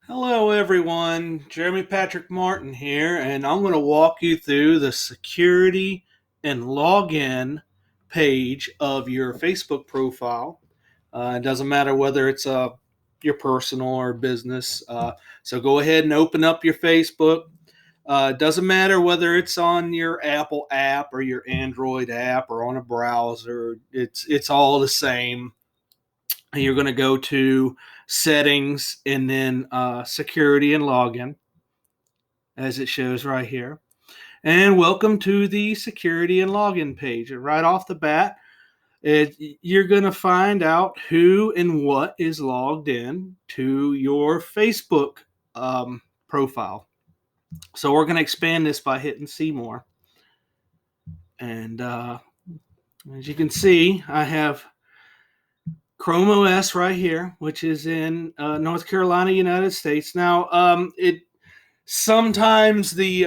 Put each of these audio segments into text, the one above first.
Hello, everyone. Jeremy Patrick Martin here, and I'm going to walk you through the security and login page of your Facebook profile. It doesn't matter whether it's your personal or business. So go ahead and open up your Facebook. It doesn't matter whether it's on your Apple app or your Android app or on a browser. It's all the same. You're going to go to settings and then security and login, as it shows right here. And welcome to the security and login page. And right off the bat, you're going to find out who and what is logged in to your Facebook profile. So we're going to expand this by hitting see more. And as you can see, I have Chrome OS right here, which is in North Carolina, United States. Now, it sometimes the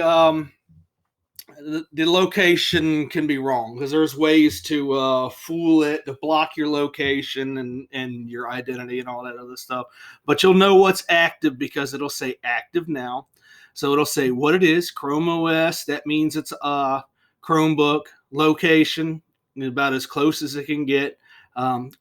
location can be wrong because there's ways to fool it, to block your location and your identity and all that other stuff. But you'll know what's active because it'll say active now. So it'll say what it is, Chrome OS. That means it's a Chromebook. Location, about as close as it can get.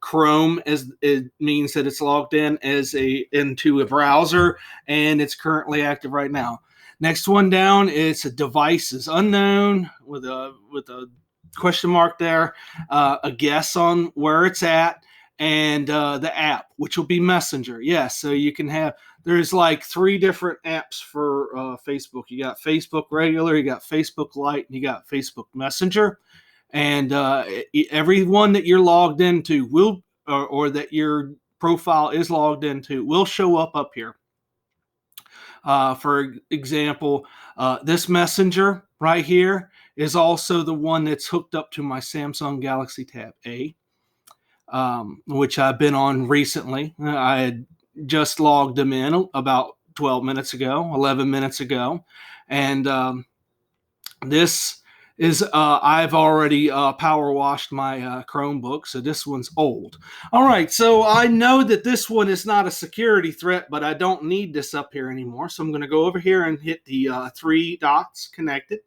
Chrome as it means that it's logged in into a browser and it's currently active right now. Next one down is devices unknown with a question mark there, a guess on where it's at, and the app, which will be Messenger. Yes, so you can have. There's like 3 different apps for Facebook. You got Facebook regular, you got Facebook Lite, and you got Facebook Messenger. And every one that you're logged into will, or that your profile is logged into, will show up here. For example, this Messenger right here is also the one that's hooked up to my Samsung Galaxy Tab A, which I've been on recently. I had just logged them in about 12 minutes ago, 11 minutes ago. And this is I've already power washed my Chromebook, so this one's old. All right, so I know that this one is not a security threat, but I don't need this up here anymore. So I'm going to go over here and hit the 3 dots connected.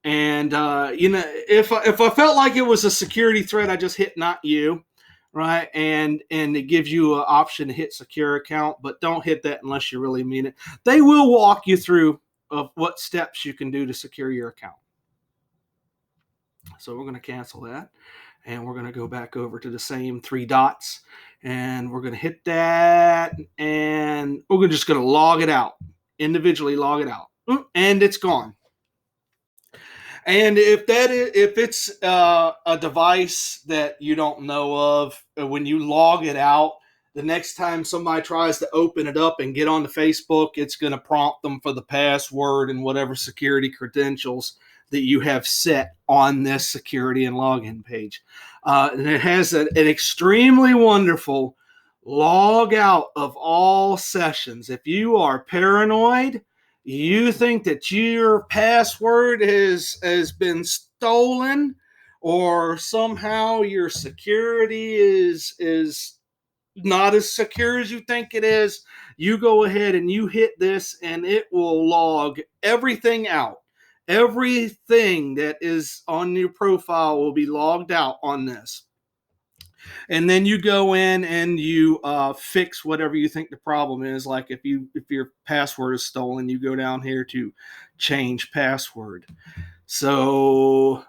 And if I felt like it was a security threat, I just hit not you, right? And it gives you an option to hit secure account, but don't hit that unless you really mean it. They will walk you through of what steps you can do to secure your account. So we're going to cancel that, and we're going to go back over to the same 3 dots, and we're going to hit that, and we're just going to log it out, individually log it out, and it's gone. And if it's a device that you don't know of, when you log it out, the next time somebody tries to open it up and get onto Facebook, it's going to prompt them for the password and whatever security credentials that you have set on this security and login page. And it has an extremely wonderful log out of all sessions. If you are paranoid, you think that your password has been stolen, or somehow your security is not as secure as you think it is, you go ahead and you hit this, and it will log everything out. Everything that is on your profile will be logged out on this. And then you go in and you fix whatever you think the problem is. Like if your password is stolen, you go down here to change password. So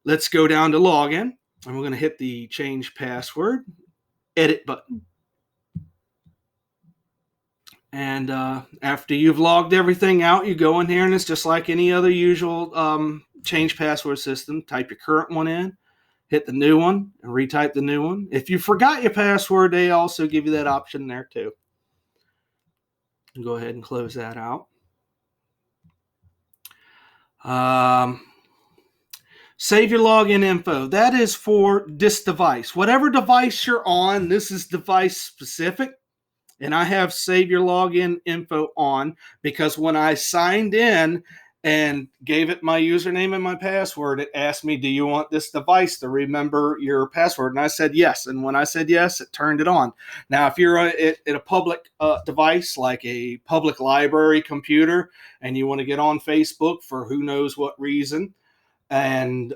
let's go down to login, and we're going to hit the change password edit button. And after you've logged everything out, you go in here, and it's just like any other usual change password system. Type your current one in, hit the new one, and retype the new one. If you forgot your password, they also give you that option there too. Go ahead and close that out. Save your login info. That is for this device. Whatever device you're on, this is device specific. And I have save your login info on because when I signed in and gave it my username and my password. It asked me, do you want this device to remember your password? And I said yes. And when I said yes, it turned it on. Now, if you're at a public device like a public library computer and you want to get on Facebook for who knows what reason, and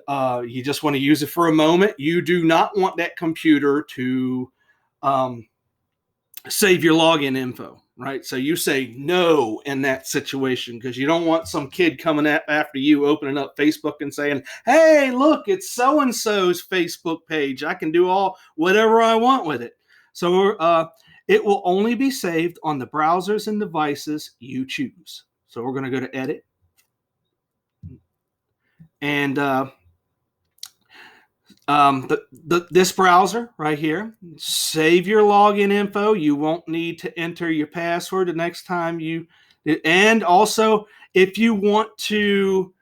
you just want to use it for a moment, you do not want that computer to save your login info, right? So you say no in that situation because you don't want some kid coming after you, opening up Facebook and saying, hey, look, it's so-and-so's Facebook page. I can do whatever I want with it. So it will only be saved on the browsers and devices you choose. So we're going to go to edit. And this browser right here, save your login info. You won't need to enter your password the next time and also if you want to,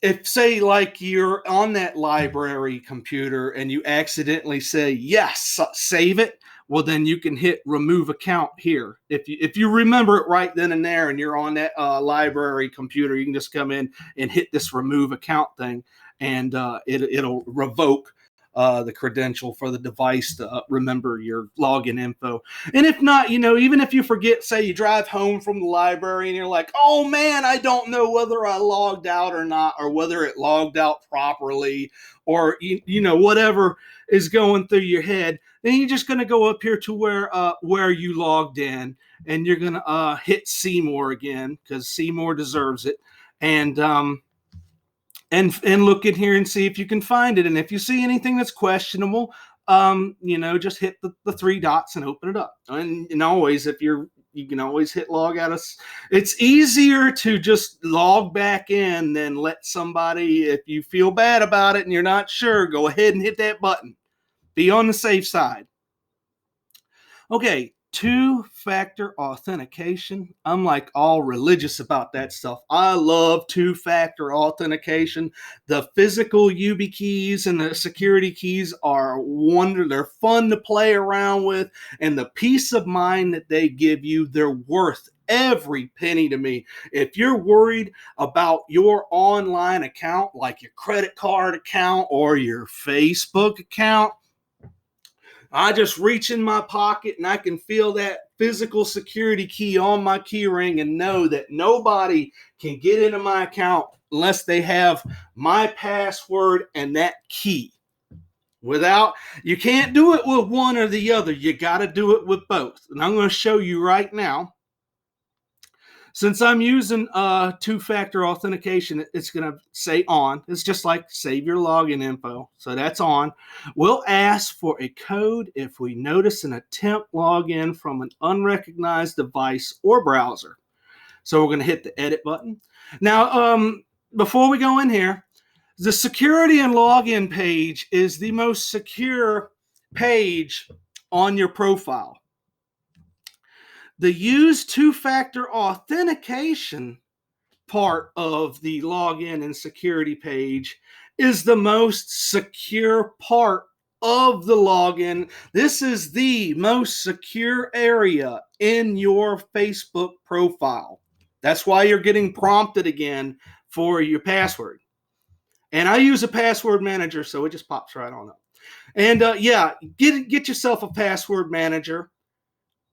if say like you're on that library computer and you accidentally say, yes, save it. Well, then you can hit remove account here. If you remember it right then and there and you're on that library computer, you can just come in and hit this remove account thing, and it'll revoke the credential for the device to remember your login info. And if not, even if you forget, say you drive home from the library and you're like, oh man, I don't know whether I logged out or not, or whether it logged out properly, or whatever is going through your head, then you're just going to go up here to where you logged in, and you're going to hit see more again because see more deserves it, and look in here and see if you can find it. And if you see anything that's questionable, just hit the three dots and open it up. And always, you can always hit log out. It's easier to just log back in than let somebody, if you feel bad about it and you're not sure, go ahead and hit that button. Be on the safe side. Okay, two-factor authentication. I'm like all religious about that stuff. I love two-factor authentication. The physical YubiKeys and the security keys are they're fun to play around with, and the peace of mind that they give you, they're worth every penny to me. If you're worried about your online account, like your credit card account or your Facebook account, I just reach in my pocket and I can feel that physical security key on my key ring and know that nobody can get into my account unless they have my password and that key. You can't do it with one or the other. You got to do it with both. And I'm going to show you right now. Since I'm using two-factor authentication, it's going to say on. It's just like save your login info. So that's on. We'll ask for a code if we notice an attempt login from an unrecognized device or browser. So we're going to hit the edit button. Now, before we go in here, the security and login page is the most secure page on your profile. The use two-factor authentication part of the login and security page is the most secure part of the login. This is the most secure area in your Facebook profile. That's why you're getting prompted again for your password. And I use a password manager, so it just pops right on up. And get yourself a password manager.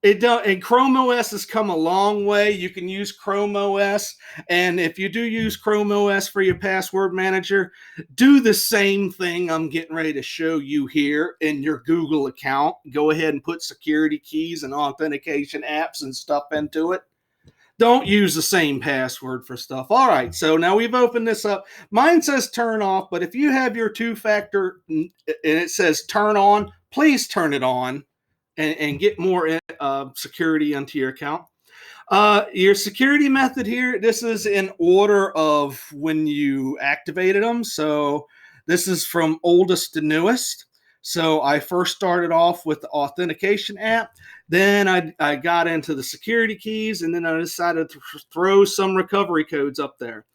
And Chrome OS has come a long way. You can use Chrome OS. And if you do use Chrome OS for your password manager, do the same thing I'm getting ready to show you here in your Google account. Go ahead and put security keys and authentication apps and stuff into it. Don't use the same password for stuff. All right, so now we've opened this up. Mine says turn off, but if you have your two-factor and it says turn on, please turn it on. And get more security into your account. Your security method here, this is in order of when you activated them. So this is from oldest to newest. So I first started off with the authentication app. Then I got into the security keys, and then I decided to throw some recovery codes up there.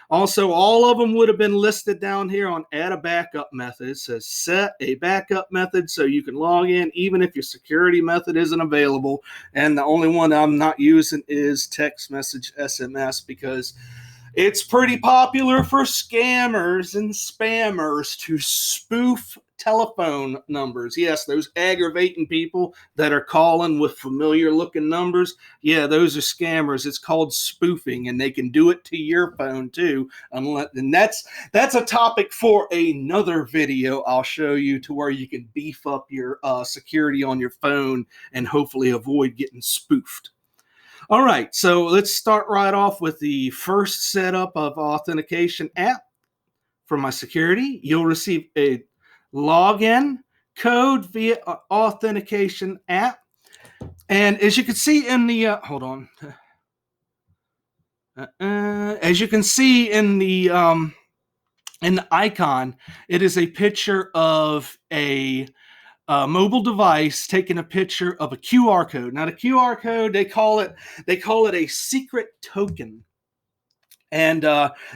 Also, all of them would have been listed down here on add a backup method. It says set a backup method so you can log in even if your security method isn't available. And the only one I'm not using is text message SMS because It's pretty popular for scammers and spammers to spoof telephone numbers. Yes, those aggravating people that are calling with familiar looking numbers. Yeah, those are scammers. It's called spoofing, and they can do it to your phone too. And that's a topic for another video. I'll show you to where you can beef up your security on your phone and hopefully avoid getting spoofed. All right, so let's start right off with the first setup of authentication app. For my security, you'll receive a login code via authentication app. And as you can see in the, hold on. As you can see in the icon, it is a picture of a mobile device taking a picture of a QR code. Now the QR code, they call it a secret token, and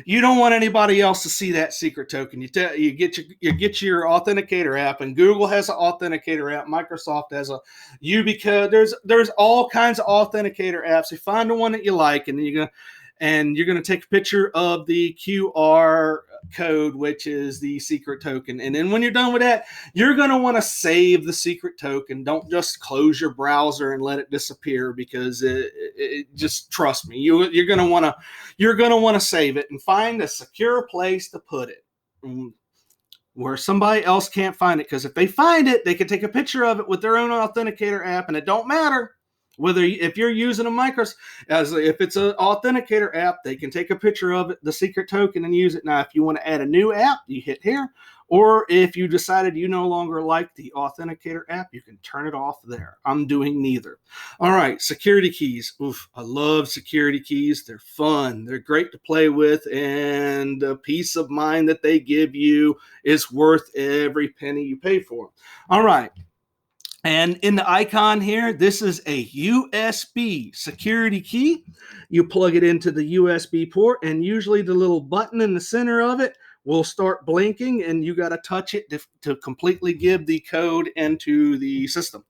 you don't want anybody else to see that secret token. You get your authenticator app, and Google has an authenticator app. Microsoft has a YubiCode. There's all kinds of authenticator apps. You find the one that you like, and you're gonna take a picture of the QR code, which is the secret token. And then when you're done with that, you're going to want to save the secret token. Don't just close your browser and let it disappear, because it just, trust me, you're going to want to save it and find a secure place to put it where somebody else can't find it. Because if they find it, they can take a picture of it with their own authenticator app, and it don't matter if you're using a if it's an authenticator app, they can take a picture of it, the secret token, and use it. Now, if you want to add a new app, you hit here. Or if you decided you no longer like the authenticator app, you can turn it off there. I'm doing neither. All right, security keys. Oof, I love security keys. They're fun. They're great to play with, and the peace of mind that they give you is worth every penny you pay for them. All right. And in the icon here, this is a USB security key. You plug it into the USB port, and usually the little button in the center of it will start blinking, and you got to touch it to completely give the code into the system.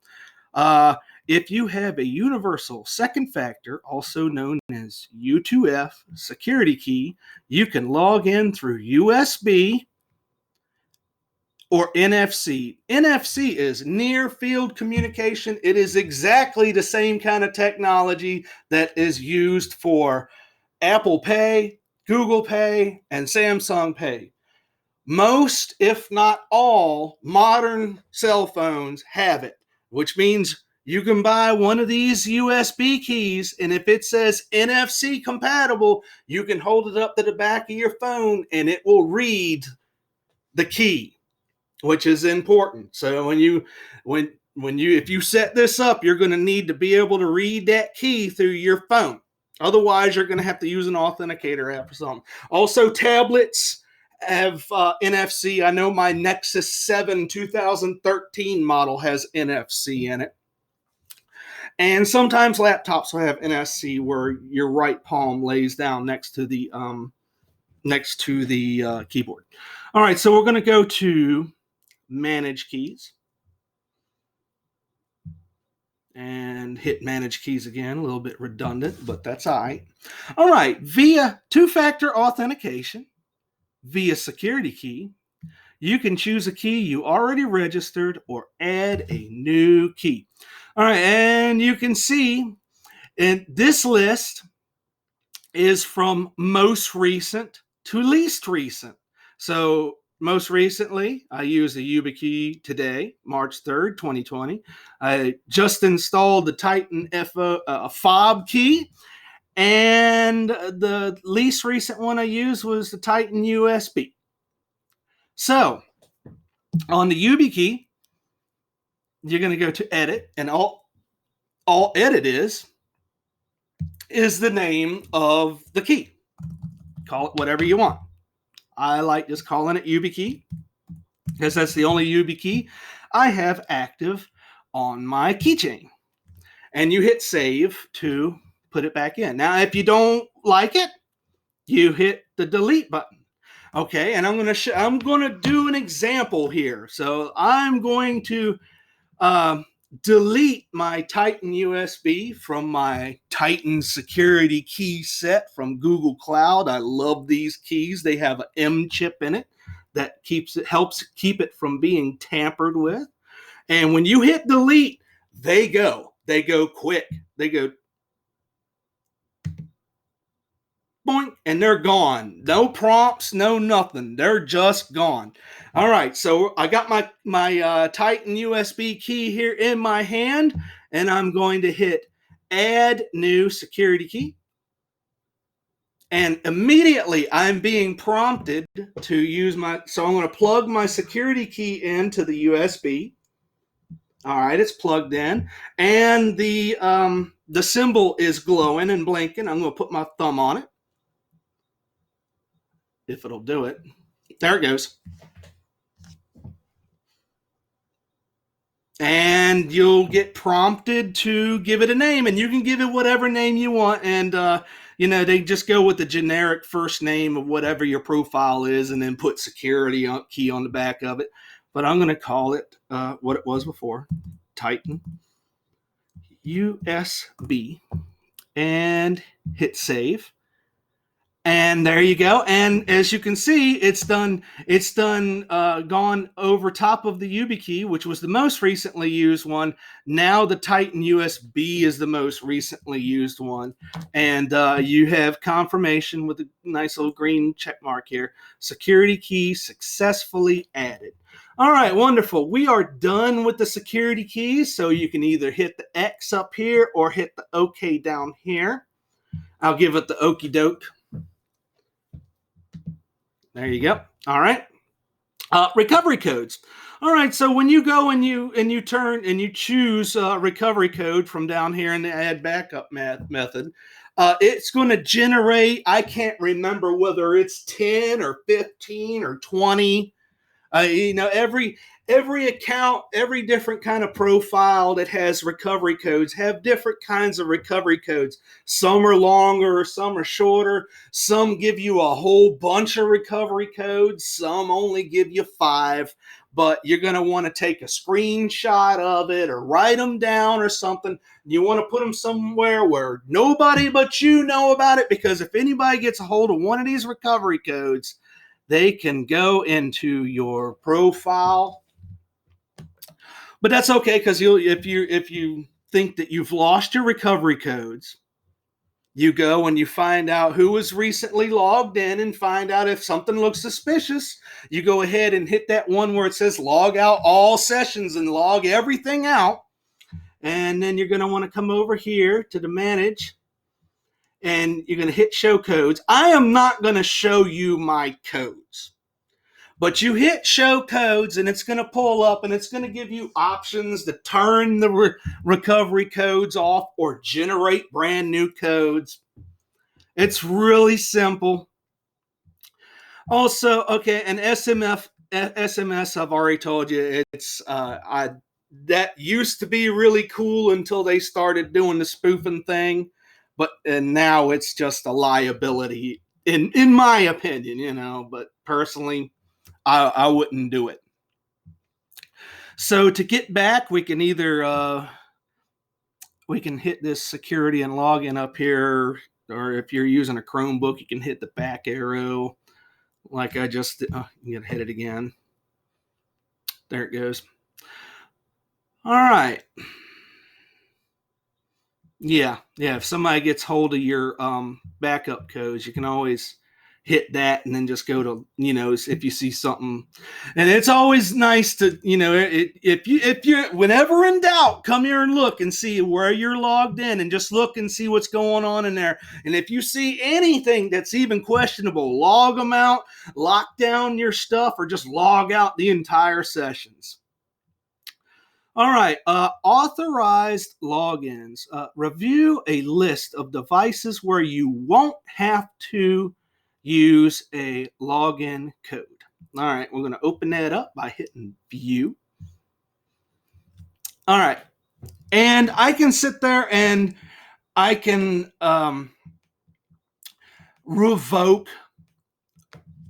If you have a universal second factor, also known as U2F security key, you can log in through USB or NFC. NFC is near field communication. It is exactly the same kind of technology that is used for Apple Pay, Google Pay, and Samsung Pay. Most, if not all, modern cell phones have it, which means you can buy one of these USB keys, and if it says NFC compatible, you can hold it up to the back of your phone and it will read the key, which is important. So if you set this up, you're going to need to be able to read that key through your phone. Otherwise, you're going to have to use an authenticator app or something. Also, tablets have NFC. I know my Nexus 7 2013 model has NFC in it. And sometimes laptops will have NFC where your right palm lays down next to the keyboard. All right, so we're going to go to manage keys and hit manage keys again. A little bit redundant, but that's all right. All right, via two-factor authentication, via security key, you can choose a key you already registered or add a new key. All right, and you can see in this list is from most recent to least recent. So most recently, I used the YubiKey today, March 3rd, 2020. I just installed the Titan fob key, and the least recent one I used was the Titan USB. So on the YubiKey, you're going to go to edit, and all edit is the name of the key. Call it whatever you want. I like just calling it YubiKey because that's the only YubiKey I have active on my keychain. And you hit save to put it back in. Now, if you don't like it, you hit the delete button. Okay, and I'm gonna do an example here. So I'm going to delete my Titan USB from my Titan security key set from Google Cloud. I love these keys. They have an M chip in it that helps keep it from being tampered with. And when you hit delete, they go quick. They go boink, and they're gone. No prompts, no nothing. They're just gone. All right, so I got my Titan USB key here in my hand, and I'm going to hit add new security key. And immediately I'm being prompted to use so I'm going to plug my security key into the USB. All right, it's plugged in, and the symbol is glowing and blinking. I'm going to put my thumb on it, if it'll do it. There it goes. And you'll get prompted to give it a name, and you can give it whatever name you want. And they just go with the generic first name of whatever your profile is, and then put security key on the back of it. But I'm going to call it what it was before, Titan USB, and hit save. And there you go. And as you can see, it's done gone over top of the YubiKey, which was the most recently used one. Now the Titan USB is the most recently used one. And you have confirmation with a nice little green check mark here. Security key successfully added. All right, wonderful. We are done with the security keys. So you can either hit the X up here or hit the OK down here. I'll give it the okey doke. There you go. All right. Recovery codes. All right. So when you go and you turn and you choose recovery code from down here in the add backup method, it's going to generate. I can't remember whether it's 10 or 15 or 20. Every account, every different kind of profile that has recovery codes have different kinds of recovery codes. Some are longer, some are shorter. Some give you a whole bunch of recovery codes. Some only give you 5. But you're going to want to take a screenshot of it or write them down or something. You want to put them somewhere where nobody but you know about it, because if anybody gets a hold of one of these recovery codes, they can go into your profile. But that's okay, because if you think that you've lost your recovery codes, you go and you find out who was recently logged in and find out if something looks suspicious. You go ahead and hit that one where it says log out all sessions and log everything out. And then you're going to want to come over here to the manage, and you're going to hit show codes. I am not going to show you my codes. But you hit show codes, and it's going to pull up, and it's going to give you options to turn the recovery codes off or generate brand new codes. It's really simple. Also, okay, an SMS, I've already told you, it's that used to be really cool until they started doing the spoofing thing, and now it's just a liability in my opinion, but personally, I wouldn't do it. So to get back, we can either we can hit this security and login up here, or if you're using a Chromebook, you can hit the back arrow like I just did. You gotta hit it again. There it goes. All right. Yeah. If somebody gets hold of your backup codes, you can always hit that and then just go to, if you see something. And it's always nice to, if you whenever in doubt, come here and look and see where you're logged in, and just look and see what's going on in there. And if you see anything that's even questionable, log them out, lock down your stuff, or just log out the entire sessions. All right, authorized logins. Review a list of devices where you won't have to use a login code. All right, we're going to open that up by hitting view. All right, and I can sit there and I can revoke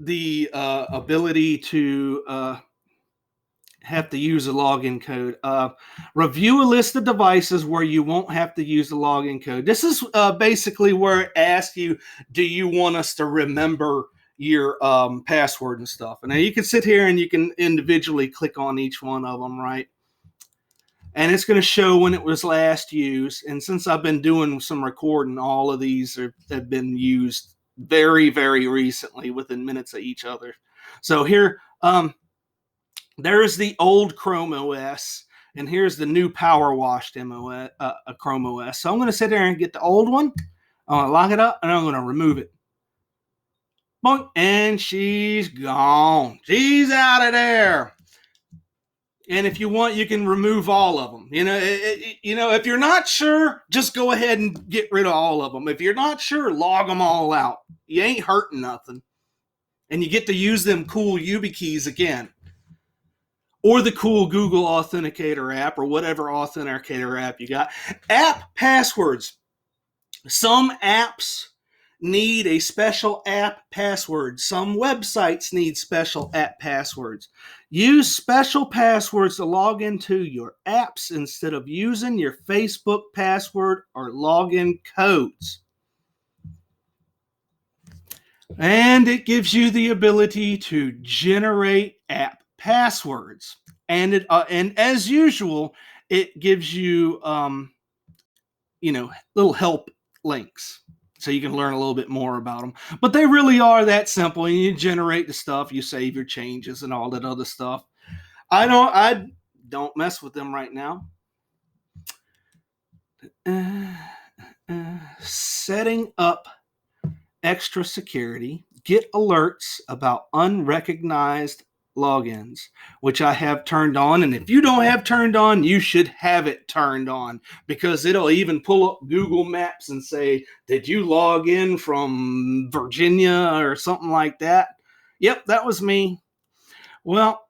the ability to have to use a login code. Review a list of devices where you won't have to use the login code. This is basically where it asks you, do you want us to remember your password and stuff? And now you can sit here and you can individually click on each one of them, right? And it's going to show when it was last used. And since I've been doing some recording, all of these have been used very, very recently, within minutes of each other. So here, there's the old Chrome OS, and here's the new power washed Chrome OS. So I'm going to sit there and get the old one. I'm going to lock it up, and I'm going to remove it. Boink, and she's gone. She's out of there. And if you want, you can remove all of them. If you're not sure, just go ahead and get rid of all of them. If you're not sure, log them all out. You ain't hurting nothing. And you get to use them cool YubiKeys again. Or the cool Google Authenticator app, or whatever authenticator app you got. App passwords. Some apps need a special app password. Some websites need special app passwords. Use special passwords to log into your apps instead of using your Facebook password or login codes. And it gives you the ability to generate app passwords. And as usual, it gives you little help links, so you can learn a little bit more about them. But they really are that simple. And you generate the stuff, you save your changes and all that other stuff. I don't mess with them right now. Setting up extra security. Get alerts about unrecognized logins, which I have turned on. And if you don't have turned on, you should have it turned on, because it'll even pull up Google Maps and say, did you log in from Virginia or something like that? Yep, that was me. Well,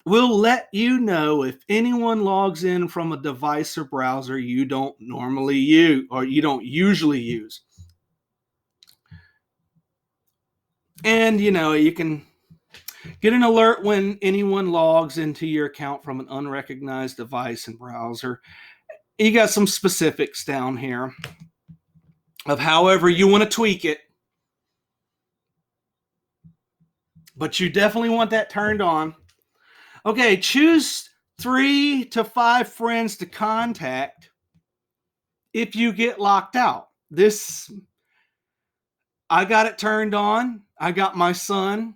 we'll let you know if anyone logs in from a device or browser you don't normally use, or you don't usually use. And you can get an alert when anyone logs into your account from an unrecognized device and browser. You got some specifics down here of however you want to tweak it. But you definitely want that turned on. Okay, choose 3 to 5 friends to contact if you get locked out. I got it turned on. I got my son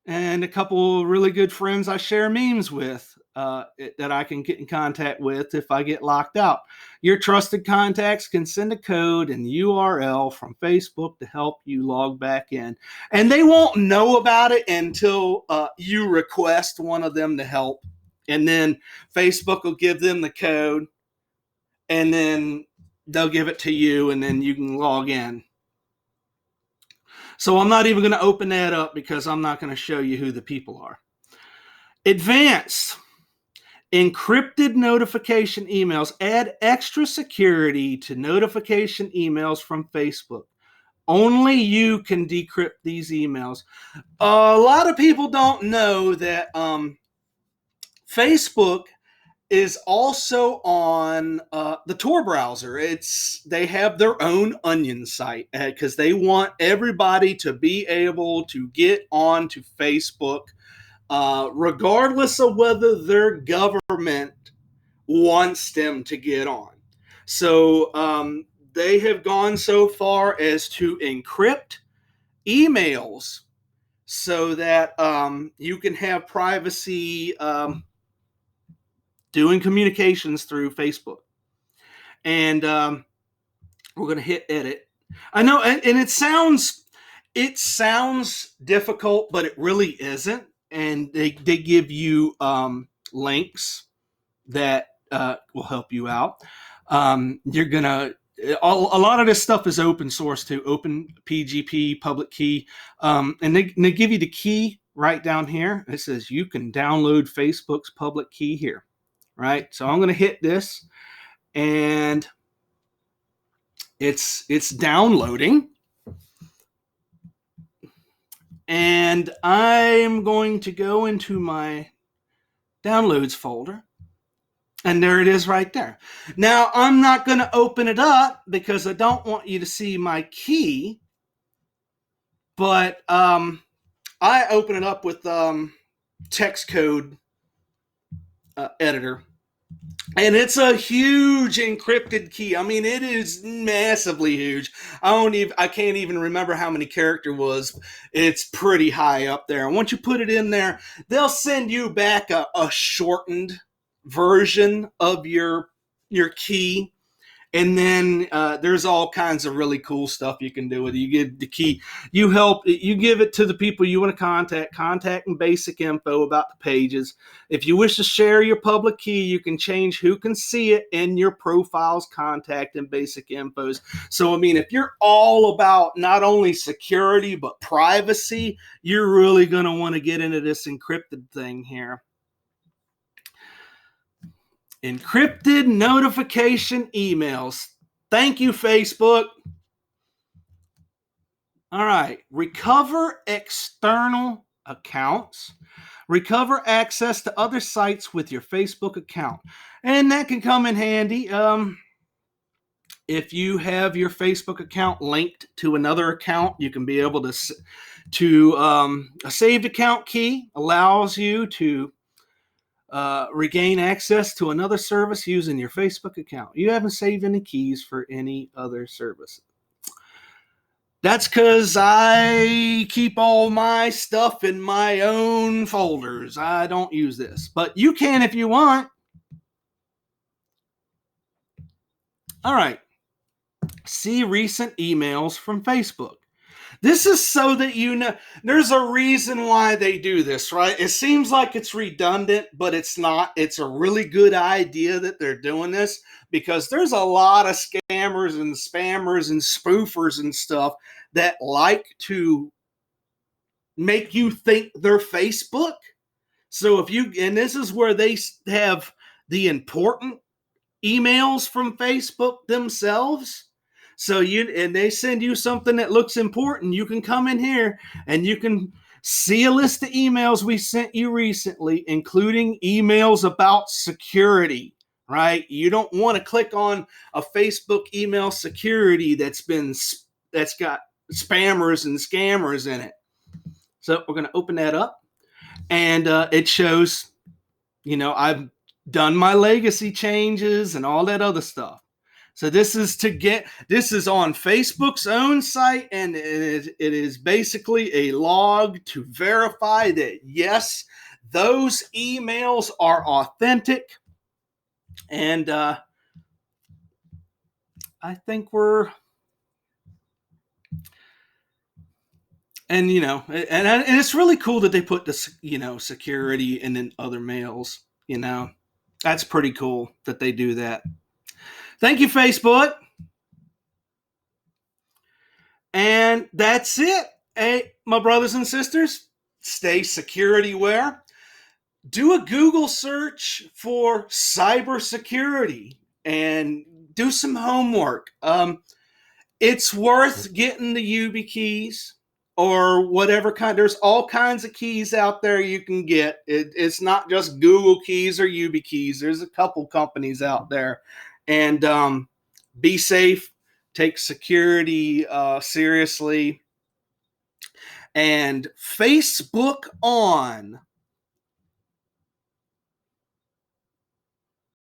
and a couple really good friends I share memes with that I can get in contact with if I get locked out. Your trusted contacts can send a code and URL from Facebook to help you log back in. And they won't know about it until you request one of them to help. And then Facebook will give them the code, and then they'll give it to you, and then you can log in. So I'm not even going to open that up, because I'm not going to show you who the people are. Advanced. Encrypted notification emails. Add extra security to notification emails from Facebook. Only you can decrypt these emails. A lot of people don't know that Facebook is also on the Tor browser. They have their own Onion site, because they want everybody to be able to get onto Facebook, regardless of whether their government wants them to get on. So they have gone so far as to encrypt emails so that you can have privacy doing communications through Facebook. And we're going to hit edit. I know, and it sounds difficult, but it really isn't. And they give you links that will help you out. You're going to, a lot of this stuff is open source too, open PGP Public Key. And they give you the key right down here. It says you can download Facebook's public key here. Right, so I'm going to hit this, and it's downloading, and I'm going to go into my downloads folder. And there it is right there. Now, I'm not going to open it up because I don't want you to see my key. But I open it up with text code editor. And it's a huge encrypted key. I mean, it is massively huge. I can't even remember how many character was. It's pretty high up there. And once you put it in there, they'll send you back a shortened version of your key. And then there's all kinds of really cool stuff you can do with it. You give the key, you give it to the people you want to contact and basic info about the pages. If you wish to share your public key, you can change who can see it in your profiles, contact, and basic infos. So, I mean, if you're all about not only security, but privacy, you're really going to want to get into this encrypted thing here. Encrypted notification emails. Thank you, Facebook. All right. Recover external accounts. Recover access to other sites with your Facebook account. And that can come in handy if you have your Facebook account linked to another account. You can be able to a saved account key allows you to regain access to another service using your Facebook account. You haven't saved any keys for any other service. That's because I keep all my stuff in my own folders. I don't use this, but you can if you want. All right. See recent emails from Facebook. This is so that you know there's a reason why they do this, right? It seems like it's redundant, but it's not. It's a really good idea that they're doing this because there's a lot of scammers and spammers and spoofers and stuff that like to make you think they're Facebook. So and this is where they have the important emails from Facebook themselves. So they send you something that looks important. You can come in here and you can see a list of emails we sent you recently, including emails about security, right? You don't want to click on a Facebook email security that's got spammers and scammers in it. So we're going to open that up and it shows, I've done my legacy changes and all that other stuff. So this is on Facebook's own site, and it is basically a log to verify that, yes, those emails are authentic. And I think and it's really cool that they put this, security and then other mails, that's pretty cool that they do that. Thank you, Facebook. And that's it. Hey, my brothers and sisters, stay security-aware. Do a Google search for cybersecurity and do some homework. It's worth getting the YubiKeys or whatever kind. There's all kinds of keys out there you can get. It's not just Google keys or YubiKeys. There's a couple companies out there. And be safe, take security seriously. And Facebook on.